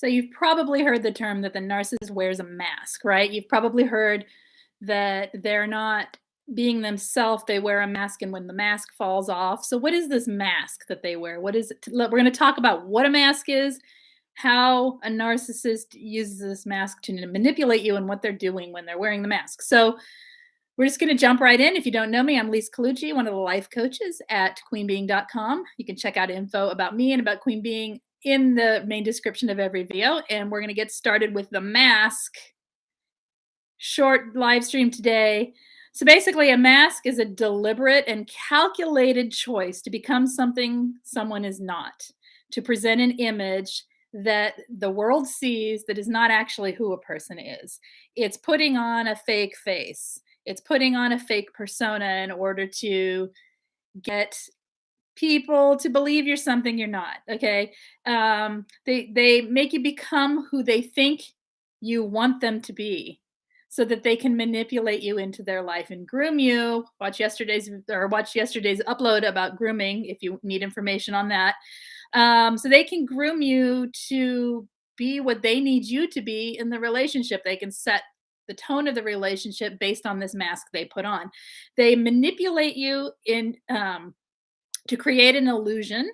So you've probably heard the term that the narcissist wears a mask, right? You've probably heard that they're not being themselves, they wear a mask, and when the mask falls off. So what is this mask that they wear? What is it? We're going to talk about what a mask is, how a narcissist uses this mask to manipulate you, and what they're doing when they're wearing the mask. So we're just going to jump right in. If you don't know me, I'm Lise Colucci, one of the life coaches at QueenBeeing.com. You can check out info about me and about QueenBeeing in the main description of every video. And we're going to get started with the mask short live stream today. So basically, a mask is a deliberate and calculated choice to become something someone is not, to present an image that the world sees that is not actually who a person is. It's putting on a fake face. It's putting on a fake persona in order to get people to believe you're something you're not. Okay, they make you become who they think you want them to be, so that they can manipulate you into their life and groom you. Watch yesterday's upload about grooming if you need information on that. So they can groom you to be what they need you to be in the relationship. They can set the tone of the relationship based on this mask they put on. They manipulate you in to create an illusion,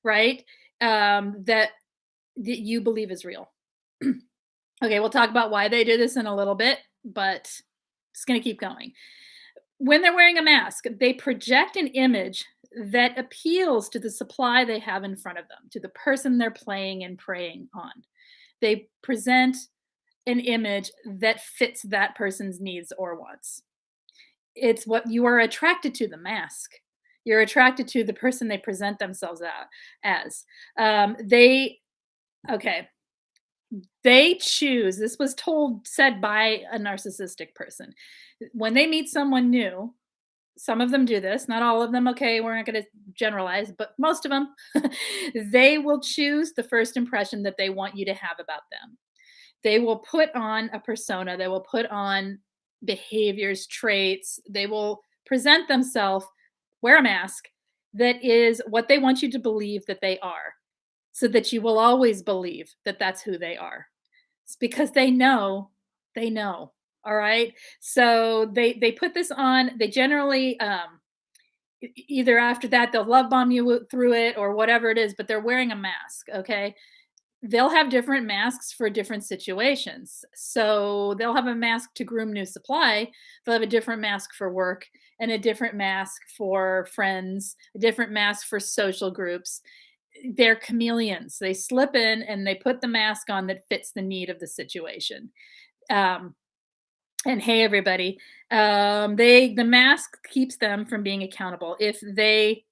right? That you believe is real. Okay, we'll talk about why they do this in a little bit, but just going to keep going. When they're wearing a mask, they project an image that appeals to the supply they have in front of them, to the person they're playing and preying on. They present an image that fits that person's needs or wants. It's what you are attracted to, the mask. You're attracted to the person they present themselves as. They choose, this was said by a narcissistic person. When they meet someone new, some of them do this, not all of them, okay, we're not going to generalize, but most of them, they will choose the first impression that they want you to have about them. They will put on a persona, they will put on behaviors, traits, they will present themselves, wear a mask that is what they want you to believe that they are, so that you will always believe that that's who they are. It's because they know. All right. So they put this on. They generally either after that they'll love bomb you through it or whatever it is, but they're wearing a mask. Okay. They'll have different masks for different situations. So they'll have a mask to groom new supply. They'll have a different mask for work and a different mask for friends, a different mask for social groups. They're chameleons. They slip in and they put the mask on that fits the need of the situation. And hey, everybody, the mask keeps them from being accountable. If they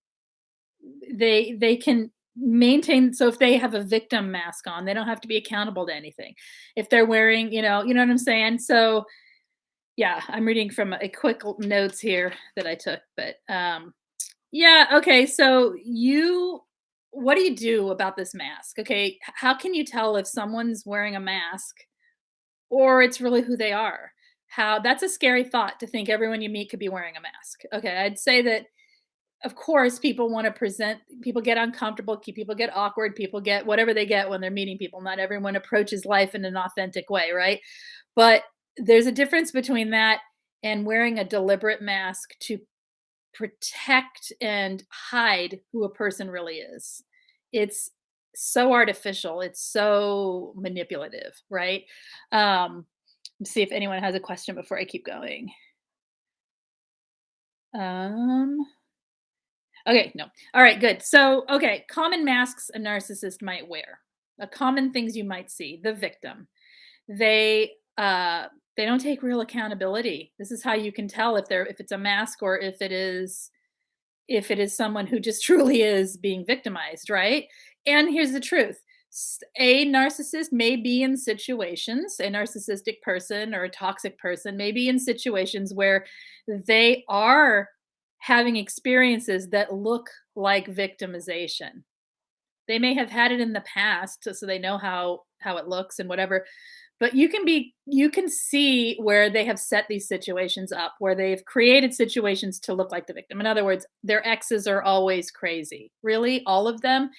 can maintain, so if they have a victim mask on, they don't have to be accountable to anything. If they're wearing, you know what I'm saying? So yeah, I'm reading from a quick notes here that I took, but yeah, okay. So what do you do about this mask? Okay, how can you tell if someone's wearing a mask or it's really who they are? That's a scary thought, to think everyone you meet could be wearing a mask. Okay, I'd say that of course people want to present, people get uncomfortable, people get awkward, people get whatever they get when they're meeting people. Not everyone approaches life in an authentic way, right? But there's a difference between that and wearing a deliberate mask to protect and hide who a person really is. It's so artificial. It's so manipulative, right? Let's see if anyone has a question before I keep going. Okay, no. All right, good. So, okay, common masks a narcissist might wear. The common things you might see: the victim. They don't take real accountability. This is how you can tell if it's a mask or if it is someone who just truly is being victimized, right? And here's the truth. A narcissist may be in situations, a narcissistic person or a toxic person may be in situations where they are having experiences that look like victimization. They may have had it in the past, so they know how it looks and whatever. But you can see where they have set these situations up, where they've created situations to look like the victim. In other words, their exes are always crazy. Really? All of them?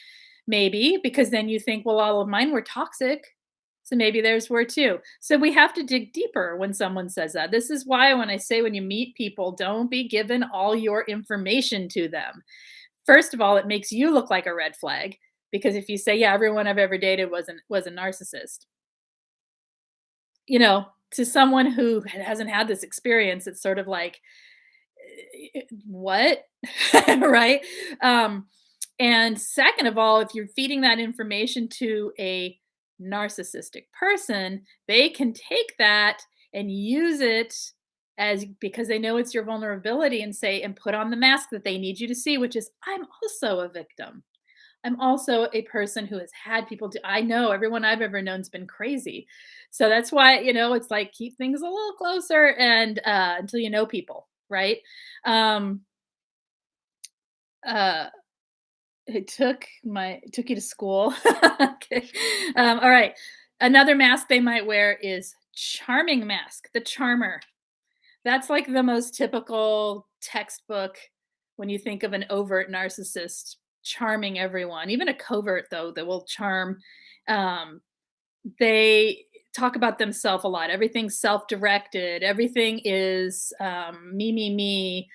Maybe, because then you think, well, all of mine were toxic. So maybe theirs were too. So we have to dig deeper when someone says that. This is why when I say when you meet people, don't be given all your information to them. First of all, it makes you look like a red flag because if you say, "Yeah, everyone I've ever dated was a narcissist," to someone who hasn't had this experience, it's sort of like, what?" Right? Um, and second of all, if you're feeding that information to a narcissistic person, they can take that and use it as because they know it's your vulnerability and say and put on the mask that they need you to see, which is I'm also a victim. I'm also a person who has had people do I know everyone I've ever known's been crazy. So that's why, it's like keep things a little closer and until you know people, right? Um uh it took you to school. Okay. All right. Another mask they might wear is charming mask, the charmer. That's like the most typical textbook when you think of an overt narcissist charming everyone, even a covert though that will charm. Um, they talk about themselves a lot. Everything's self-directed. Everything is me,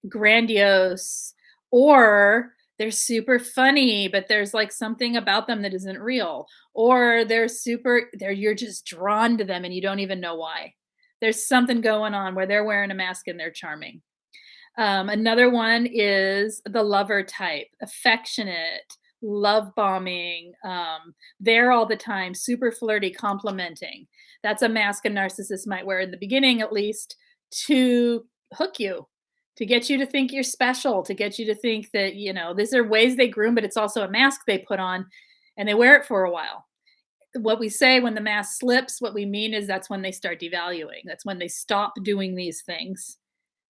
grandiose, or they're super funny, but there's like something about them that isn't real, or they're you're just drawn to them and you don't even know why. There's something going on where they're wearing a mask and they're charming. Another one is the lover type, affectionate, love bombing, there all the time, super flirty, complimenting. That's a mask a narcissist might wear in the beginning, at least, to hook you, to get you to think you're special, to get you to think that, these are ways they groom, but it's also a mask they put on and they wear it for a while. What we say when the mask slips, what we mean is that's when they start devaluing. That's when they stop doing these things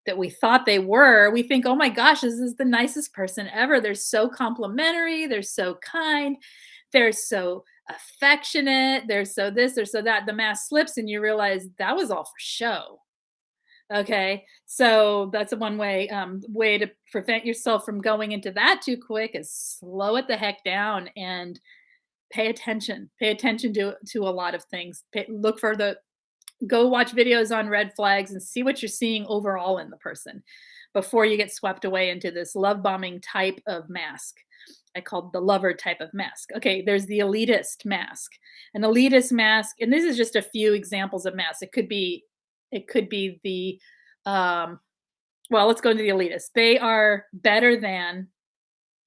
that we thought they were. We think, oh my gosh, this is the nicest person ever. They're so complimentary. They're so kind. They're so affectionate. They're so this, they're so that. The mask slips and you realize that was all for show. Okay. So that's a one way to prevent yourself from going into that too quick is slow it the heck down and pay attention. Pay attention to a lot of things. Look for the go watch videos on red flags and see what you're seeing overall in the person before you get swept away into this love bombing type of mask. I called the lover type of mask. Okay, there's the elitist mask. An elitist mask, and this is just a few examples of masks. It could be the well, let's go into the elitist. They are better than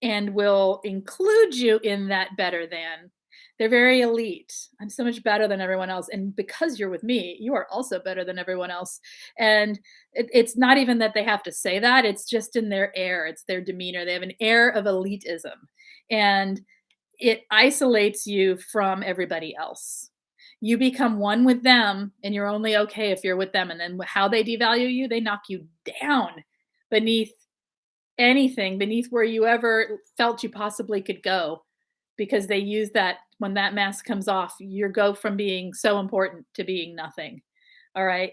and will include you in that better than. They're very elite. I'm so much better than everyone else. And because you're with me, you are also better than everyone else. And it's not even that they have to say that, it's just in their air, it's their demeanor. They have an air of elitism. And it isolates you from everybody else. You become one with them, and you're only okay if you're with them. And then how they devalue you, they knock you down beneath anything, beneath where you ever felt you possibly could go because they use that when that mask comes off, you go from being so important to being nothing. All right.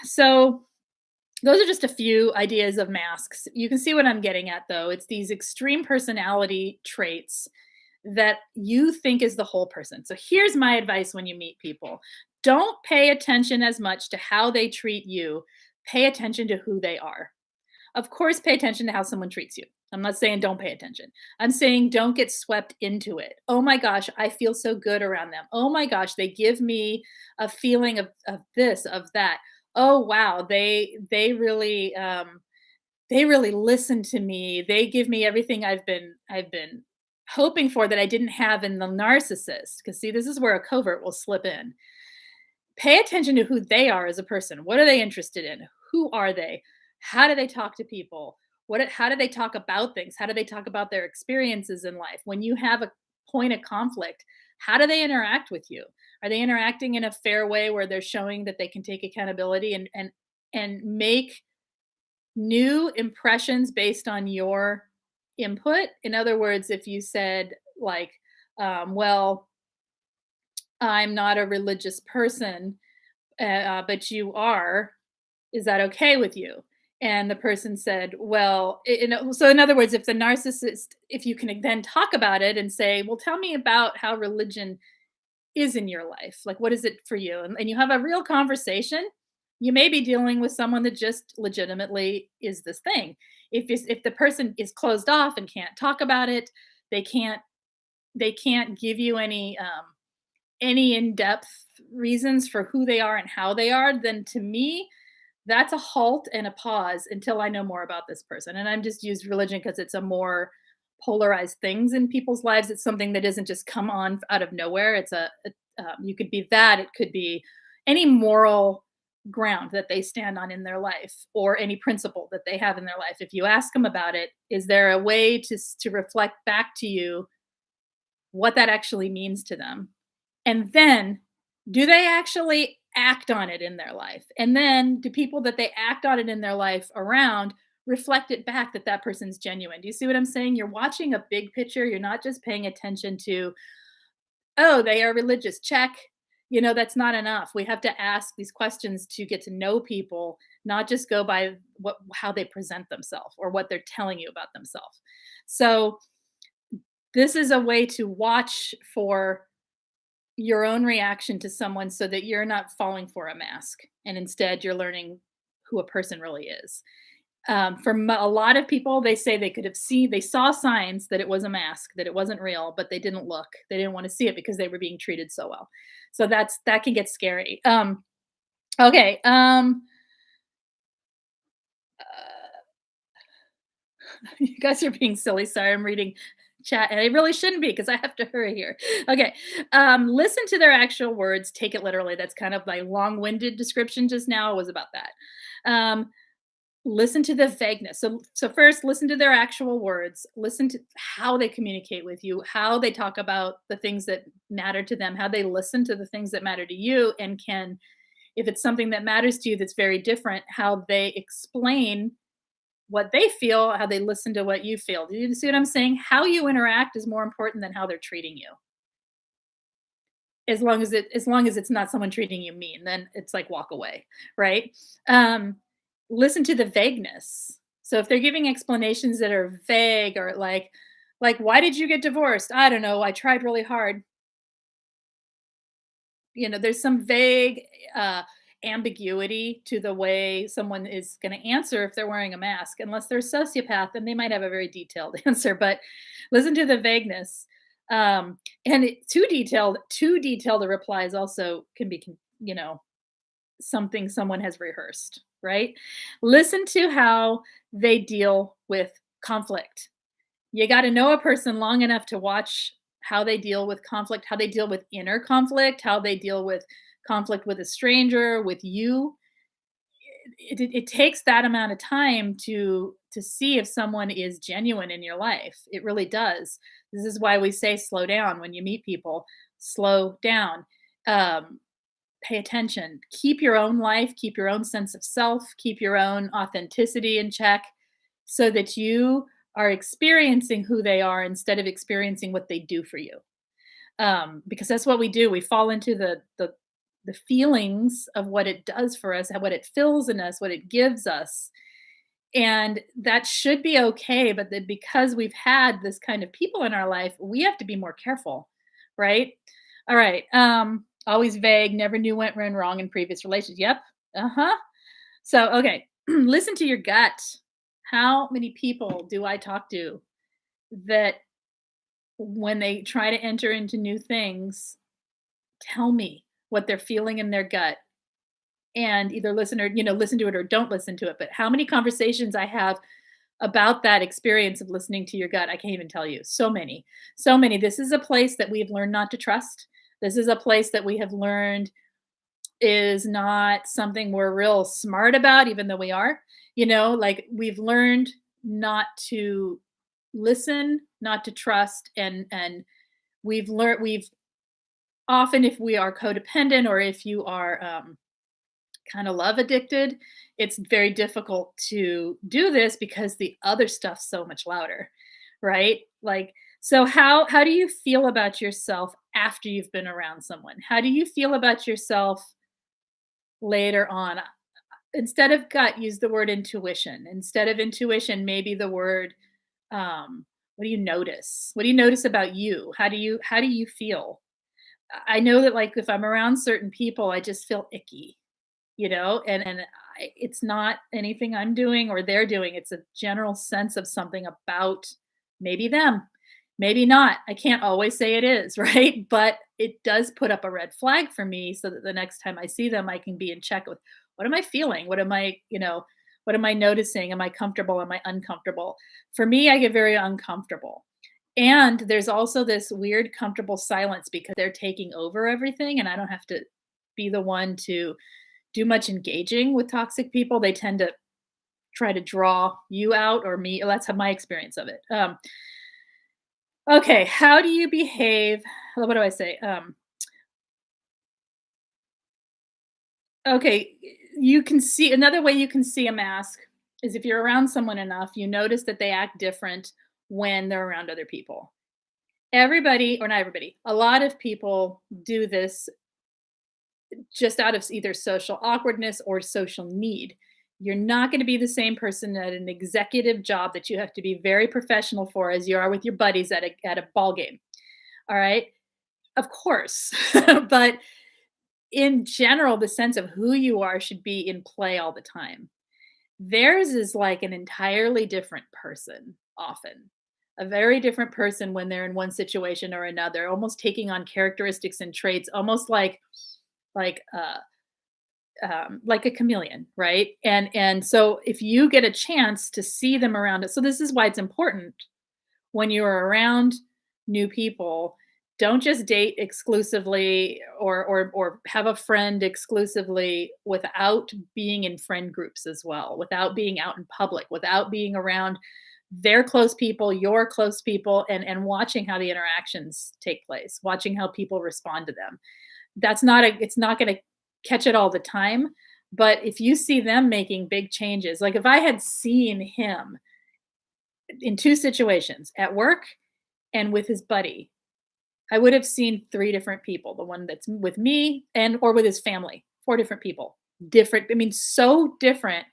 So those are just a few ideas of masks. You can see what I'm getting at, though. It's these extreme personality traits that you think is the whole person. So here's my advice when you meet people. Don't pay attention as much to how they treat you. Pay attention to who they are. Of course, pay attention to how someone treats you. I'm not saying don't pay attention. I'm saying don't get swept into it. Oh my gosh, I feel so good around them. Oh my gosh, they give me a feeling of this, of that. Oh wow, they really listen to me. They give me everything I've been hoping for that I didn't have in the narcissist. Because see, this is where a covert will slip in. Pay attention to who they are as a person. What are they interested in? Who are they? How do they talk to people? How do they talk about things? How do they talk about their experiences in life? When you have a point of conflict, how do they interact with you? Are they interacting in a fair way where they're showing that they can take accountability and make new impressions based on your input? In other words, if you said like, well, I'm not a religious person, but you are. Is that okay with you? And the person said, well, so in other words, if the narcissist, if you can then talk about it and say, well, tell me about how religion is in your life? Like, what is it for you? And you have a real conversation. You may be dealing with someone that just legitimately is this thing. If the person is closed off and can't talk about it, they can't they can't give you any in-depth reasons for who they are and how they are, then to me, that's a halt and a pause until I know more about this person. And I'm just used religion because it's a more polarized things in people's lives. It's something that doesn't just come on out of nowhere. You could be that. It could be any moral ground that they stand on in their life or any principle that they have in their life. If you ask them about it, is there a way to reflect back to you what that actually means to them? And then, do they actually act on it in their life? And then, do people that they act on it in their life around reflect it back that that person's genuine? Do you see what I'm saying? You're watching a big picture. You're not just paying attention to, oh, they are religious. Check. That's not enough. We have to ask these questions to get to know people, not just go by how they present themselves or what they're telling you about themselves. So, this is a way to watch for your own reaction to someone so that you're not falling for a mask and instead you're learning who a person really is. A lot of people, they say they saw signs that it was a mask, that it wasn't real, but they didn't look. They didn't want to see it because they were being treated so well. So that can get scary. Okay. You guys are being silly. Sorry, I'm reading chat, and I really shouldn't be because I have to hurry here. Okay. Listen to their actual words. Take it literally. That's kind of my long-winded description just now was about that. Listen to the vagueness. So first, listen to their actual words. Listen to how they communicate with you, how they talk about the things that matter to them, how they listen to the things that matter to you, and if it's something that matters to you that's very different, how they explain what they feel, how they listen to what you feel. Do you see what I'm saying? How you interact is more important than how they're treating you. As long as it's not someone treating you mean, then it's like walk away, right? Listen to the vagueness. So if they're giving explanations that are vague or like why did you get divorced? I don't know. I tried really hard. There's some vague ambiguity to the way someone is going to answer if they're wearing a mask, unless they're a sociopath, and they might have a very detailed answer. But listen to the vagueness. Too detailed the replies also can be, something someone has rehearsed, right? Listen to how they deal with conflict. You got to know a person long enough to watch how they deal with conflict, how they deal with inner conflict, how they deal with conflict with a stranger, with you. It takes that amount of time to see if someone is genuine in your life. It really does. This is why we say slow down when you meet people. Slow down. Pay attention. Keep your own life, keep your own sense of self, keep your own authenticity in check so that you are experiencing who they are instead of experiencing what they do for you. Because that's what we do. We fall into the feelings of what it does for us, what it fills in us, what it gives us. And that should be okay. But then because we've had this kind of people in our life, we have to be more careful, right? All right. Always vague, never knew what went wrong in previous relations. Yep. Uh-huh. So, okay. Listen to your gut. How many people do I talk to that when they try to enter into new things, tell me what they're feeling in their gut and either listen to it or don't listen to it. But how many conversations I have about that experience of listening to your gut, I can't even tell you. So many, so many. This is a place that we've learned not to trust. This is a place that we have learned is not something we're real smart about, even though we are. Like we've learned not to listen, not to trust, and we've often, if we are codependent or if you are kind of love addicted, it's very difficult to do this because the other stuff's so much louder, right? Like, so how do you feel about yourself after you've been around someone? How do you feel about yourself later on? Instead of gut, use the word intuition. Instead of intuition, maybe the word what do you notice? What do you notice about you? How do you feel? I know that, like, if I'm around certain people, I just feel icky, you know, and it's not anything I'm doing or they're doing. It's a general sense of something about maybe them, maybe not. I can't always say it is, right? But it does put up a red flag for me so that the next time I see them, I can be in check with what am I feeling? What am I, what am I noticing? Am I comfortable? Am I uncomfortable? For me, I get very uncomfortable. And there's also this weird comfortable silence because they're taking over everything and I don't have to be the one to do much engaging with toxic people. They tend to try to draw you out or me. That's how my experience of it. Okay, how do you behave? What do I say? Okay, you can see another way you can see a mask is if you're around someone enough, you notice that they act different when they're around other people. Everybody, or not everybody, a lot of people do this just out of either social awkwardness or social need. You're not going to be the same person at an executive job that you have to be very professional for as you are with your buddies at a ball game. All right. Of course. But in general, the sense of who you are should be in play all the time. Theirs is like an entirely different person, often. A very different person when they're in one situation or another, almost taking on characteristics and traits, almost like like a chameleon, right? And so if you get a chance to see them around it, so this is why it's important when you're around new people, don't just date exclusively or have a friend exclusively without being in friend groups as well, without being out in public, without being around their close people, your close people, and watching how the interactions take place, watching how people respond to them. That's not a it's not going to catch it all the time, but if you see them making big changes, like if I had seen him in two situations, at work and with his buddy, I would have seen 3 different people, the one that's with me and or with his family, 4 different people. Different, I mean, so different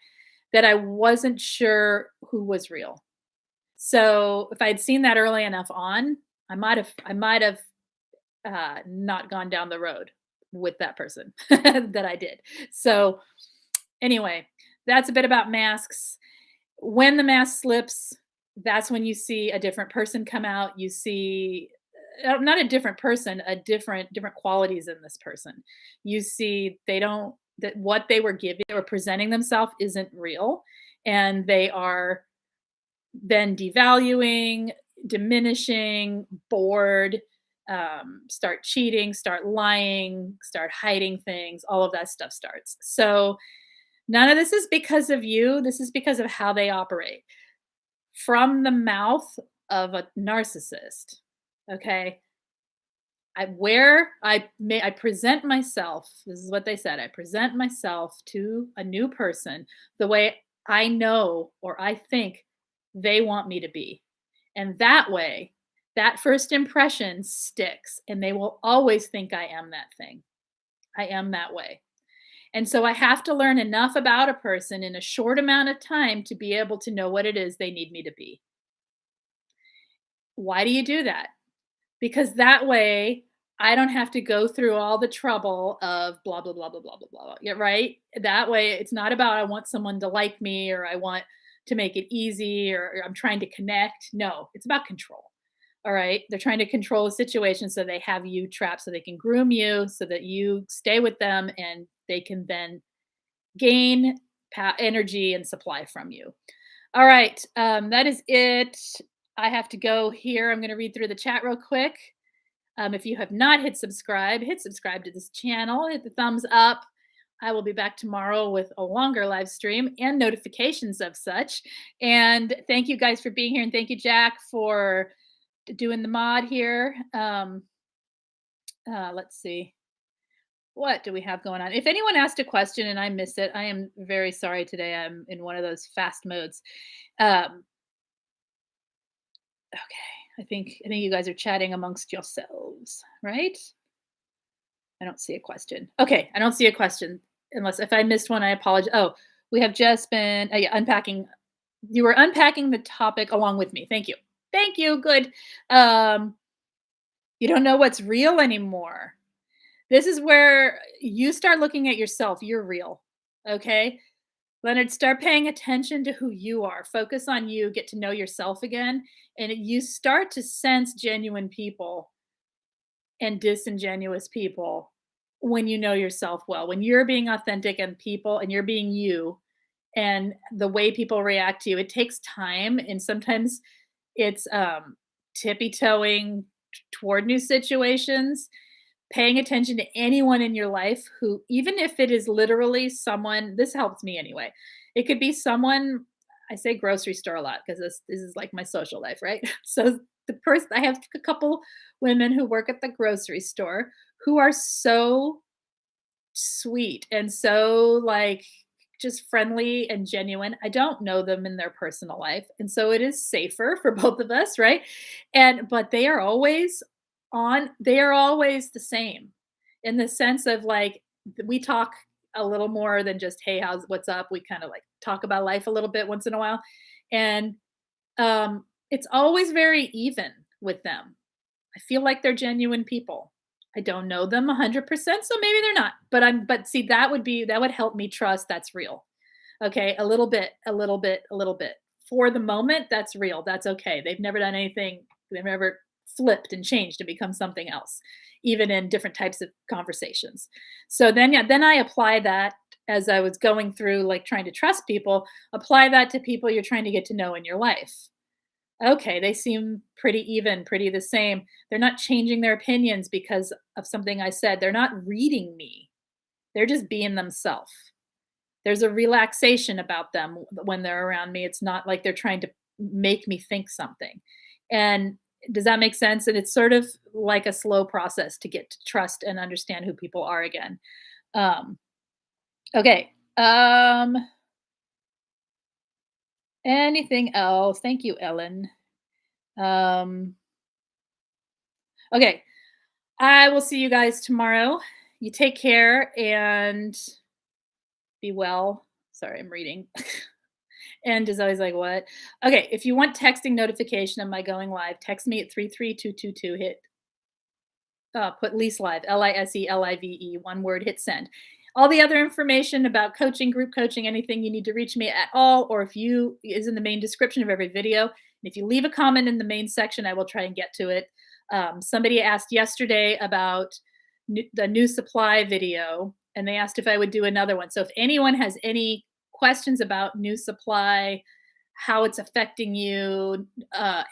that I wasn't sure who was real. So, if I'd seen that early enough on, I might have not gone down the road with that person that I did. So, anyway, that's a bit about masks. When the mask slips, that's when you see a different person come out. You see not a different person, a different qualities in this person. You see they don't that what they were giving or presenting themselves isn't real, and they are then devaluing, diminishing, bored, start cheating, start lying, start hiding things. All of that stuff starts. So none of this is because of you. This is because of how they operate from the mouth of a narcissist. Okay. I present myself, this is what they said. I present myself to a new person the way I know or I think they want me to be. And that way, that first impression sticks and they will always think I am that thing. I am that way. And so I have to learn enough about a person in a short amount of time to be able to know what it is they need me to be. Why do you do that? Because that way I don't have to go through all the trouble of blah, blah, blah, blah, blah, blah, blah. Yeah, right? That way it's not about I want someone to like me or I want to make it easy or I'm trying to connect. No, it's about control. All right. They're trying to control the situation so they have you trapped so they can groom you so that you stay with them and they can then gain energy and supply from you. All right. That is it. I have to go here. I'm going to read through the chat real quick. If you have not hit subscribe to this channel, hit the thumbs up. I will be back tomorrow with a longer live stream and notifications of such. And thank you guys for being here. And thank you, Jack, for doing the mod here. Let's see. What do we have going on? If anyone asked a question and I missed it, I am very sorry today. I'm in one of those fast modes. Okay, I think you guys are chatting amongst yourselves, right? I don't see a question. Okay, I don't see a question. Unless if I missed one, I apologize. Oh, we have just been unpacking. You were unpacking the topic along with me. Thank you. Thank you. Good. You don't know what's real anymore. This is where you start looking at yourself. You're real. Okay. Leonard, start paying attention to who you are. Focus on you, get to know yourself again. And you start to sense genuine people and disingenuous people when you know yourself well. When you're being authentic and people and you're being you and the way people react to you, it takes time. And sometimes it's tippy toeing toward new situations, paying attention to anyone in your life who, even if it is literally someone, this helps me anyway. It could be someone, I say grocery store a lot because this is like my social life, right? So the person, I have a couple women who work at the grocery store who are so sweet and so like just friendly and genuine. I don't know them in their personal life. And so it is safer for both of us, right? And but they are always the same in the sense of like we talk a little more than just hey, what's up? We kind of like talk about life a little bit once in a while. And it's always very even with them. I feel like they're genuine people. I don't know them 100%, so maybe they're not. But see, that would help me trust that's real. Okay, a little bit, a little bit, a little bit. For the moment, that's real. That's okay. They've never done anything. They've never flipped and changed and become something else, even in different types of conversations. So then, yeah, then I apply that as I was going through, like trying to trust people. Apply that to people you're trying to get to know in your life. Okay, they seem pretty even, pretty the same. They're not changing their opinions because of something I said. They're not reading me. They're just being themselves. There's a relaxation about them when they're around me. It's not like they're trying to make me think something. And does that make sense? And it's sort of like a slow process to get to trust and understand who people are again. Um, okay. Anything else? Thank you, Ellen. Um, okay. I will see you guys tomorrow. You take care and be well. Sorry, I'm reading. And is always like, what? Okay, if you want texting notification of my going live, text me at 33222. Hit put LISELIVE, LISELIVE, one word, hit send. All the other information about coaching, group coaching, anything you need to reach me at all, or if you is in the main description of every video. And if you leave a comment in the main section, I will try and get to it. Somebody asked yesterday about the new supply video, and they asked if I would do another one. So if anyone has any questions about new supply, how it's affecting you,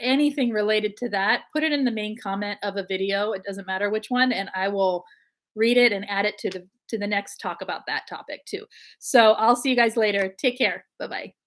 anything related to that, put it in the main comment of a video. It doesn't matter which one, and I will read it and add it to the next talk about that topic too. So I'll see you guys later. Take care. Bye-bye.